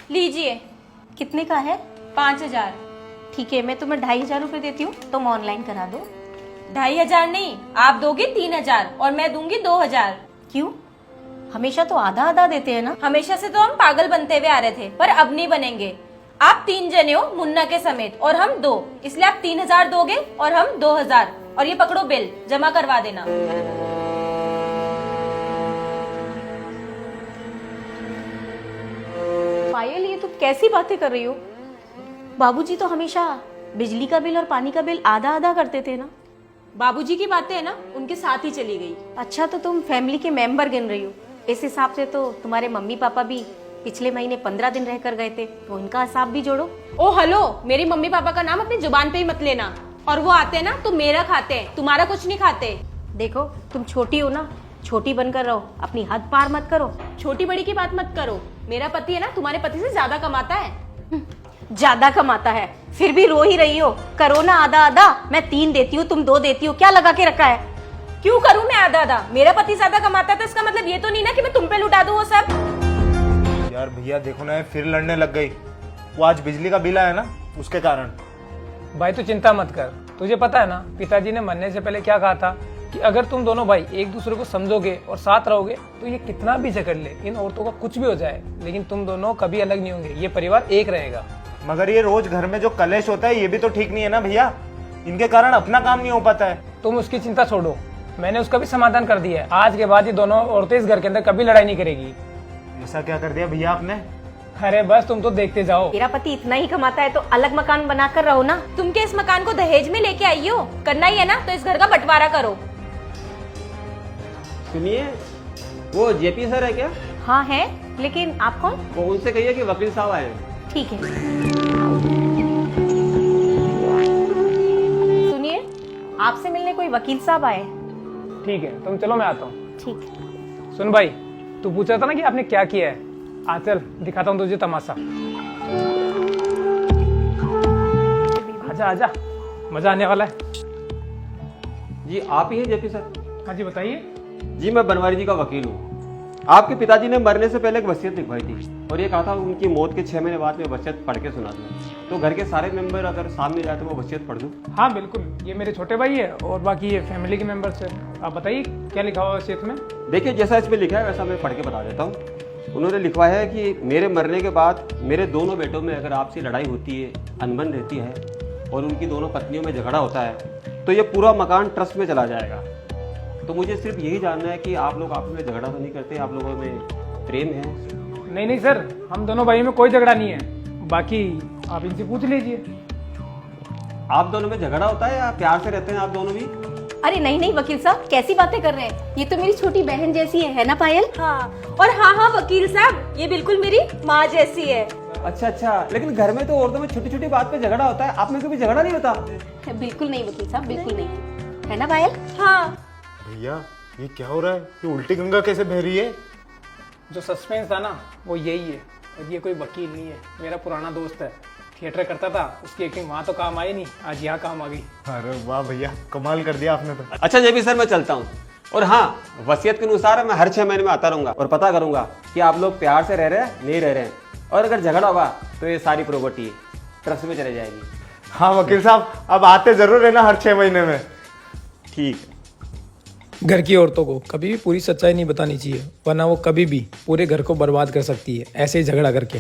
लीजिए। कितने का है? 5,000। ठीक है, मैं तुम्हें 2,500 रुपये देती हूँ, तुम ऑनलाइन करा दो। 2,500 नहीं, आप दोगे 3,000 और मैं दूंगी 2,000। क्यों? हमेशा तो आधा आधा देते हैं ना। हमेशा से तो हम पागल बनते हुए आ रहे थे, पर अब नहीं बनेंगे। आप 3 जने हो मुन्ना के समेत और हम 2, इसलिए आप 3,000 दोगे और हम 2,000। और ये पकड़ो बिल, जमा करवा देना। पायल, ये तुम कैसी बातें कर रही हो? बाबूजी तो हमेशा बिजली का बिल और पानी का बिल आधा आधा करते थे ना। बाबूजी की बातें है ना, उनके साथ ही चली गई। अच्छा, तो तुम फैमिली के मेंबर गिन रही हो। इस हिसाब से तो तुम्हारे मम्मी पापा भी पिछले महीने 15 दिन रहकर गए थे, तो उनका हिसाब भी जोड़ो। ओ हेलो, मेरी मम्मी पापा का नाम अपनी जुबान पे ही मत लेना। और वो आते हैं ना तो मेरा खाते हैं, तुम्हारा कुछ नहीं खाते। देखो, तुम छोटी हो ना, छोटी बनकर रहो, अपनी हद पार मत करो। छोटी बड़ी की बात मत करो। मेरा पति है ना तुम्हारे पति से ज्यादा कमाता है। ज्यादा कमाता है, फिर भी रो ही रही हो। करो ना आधा आधा, मैं 3 देती हूँ, तुम 2 देती हो, क्या लगा के रखा है? क्यों करूं मैं आधा आधा? मेरा पति ज्यादा कमाता है तो इसका मतलब ये तो नहीं ना कि मैं तुम पे लुटा दूं वो सब। यार भैया देखो ना, ये फिर लड़ने लग गई। वो आज बिजली का बिल आया ना, उसके कारण। भाई तू चिंता मत कर, तुझे पता है ना पिताजी ने मरने से पहले क्या कहा था कि अगर तुम दोनों भाई एक दूसरे को समझोगे और साथ रहोगे तो ये कितना भी झगड़ ले, इन औरतों का कुछ भी हो जाए, लेकिन तुम दोनों कभी अलग नहीं होंगे, ये परिवार एक रहेगा। मगर ये रोज घर में जो कलेश होता है ये भी तो ठीक नहीं है ना भैया। इनके कारण अपना काम नहीं हो पाता है। तुम उसकी चिंता छोड़ो, मैंने उसका भी समाधान कर दिया है। आज के बाद ये दोनों औरतें इस घर के अंदर कभी लड़ाई नहीं करेगी। ऐसा क्या कर दिया भैया आपने? अरे बस तुम तो देखते जाओ। मेरा पति इतना ही कमाता है तो अलग मकान बनाकर रहो ना। तुम क्या इस मकान को दहेज में लेके आई हो? करना ही है ना तो इस घर का बंटवारा करो। सुनिए, वो जेपी सर है क्या? हाँ है, लेकिन आप कौन? वो उनसे कहिए कि वकील साहब आए हैं। ठीक है। सुनिए, आपसे मिलने कोई वकील साहब आए। ठीक है, तुम चलो मैं आता हूँ। ठीक है। सुन भाई, तू पूछ रहा था ना कि आपने क्या किया है, आ चल दिखाता हूँ तुझे तमाशा। आजा आजा, मजा आने वाला है। जी आप ही हैं जेपी सर? हाँ जी बताइए। जी मैं बनवारी जी का वकील हूँ। आपके पिताजी ने मरने से पहले एक वसीयत लिखवाई थी और ये कहा था उनकी मौत के 6 महीने बाद में वसीयत पढ़ के सुना दूँ। तो घर के सारे मेंबर अगर सामने जाए तो वो वसीयत पढ़ दूँ? हाँ बिल्कुल, ये मेरे छोटे भाई है और बाकी ये फैमिली के मेंबर्स है। आप बताइए क्या लिखा हुआ है वसीयत में? देखिए, जैसा इसमें लिखा है वैसा मैं पढ़ के बता देता हूँ। उन्होंने लिखवा है कि मेरे मरने के बाद मेरे दोनों बेटों में अगर आपसी लड़ाई होती है, अनबन रहती है और उनकी दोनों पत्नियों में झगड़ा होता है तो ये पूरा मकान ट्रस्ट में चला जाएगा। तो मुझे सिर्फ यही जानना है कि आप लोग आपस में झगड़ा तो नहीं करते, आप लोगों में प्रेम है? नहीं सर, हम दोनों भाई में कोई झगड़ा नहीं है, बाकी आप इनसे पूछ लीजिए। आप दोनों में झगड़ा होता है या प्यार से रहते हैं आप दोनों भी? अरे नहीं नहीं वकील साहब, कैसी बातें कर रहे हैं? ये तो मेरी छोटी बहन जैसी है ना पायल? हाँ, और हाँ वकील साहब, ये बिल्कुल मेरी माँ जैसी है। अच्छा, लेकिन घर में तो औरतों में छोटी छोटी बात पे झगड़ा होता है, आप में कभी झगड़ा नहीं होता? बिल्कुल नहीं वकील साहब, बिल्कुल नहीं। है ना पायल? हाँ। भैया ये क्या हो रहा है? ये उल्टी गंगा कैसे बह रही है? जो सस्पेंस था ना वो यही है, और ये कोई वकील नहीं है, मेरा पुराना दोस्त है, थिएटर करता था, उसकी एक्टिंग वहाँ तो काम आई नहीं, आज यहाँ काम आ गई। अरे वाह भैया, कमाल कर दिया आपने तो। अच्छा जेपी सर, मैं चलता हूँ। और हाँ, वसीयत के अनुसार मैं हर 6 महीने में आता रहूंगा और पता करूंगा कि आप लोग प्यार से रह रहे हैं नहीं रह रहे हैं, और अगर झगड़ा होगा तो ये सारी प्रॉपर्टी ट्रस्ट में चले जाएगी। हाँ वकील साहब, अब आते जरूर रहना हर 6 महीने में। ठीक है। घर की औरतों को कभी भी पूरी सच्चाई नहीं बतानी चाहिए, वरना वो कभी भी पूरे घर को बर्बाद कर सकती है, ऐसे ही झगड़ा करके।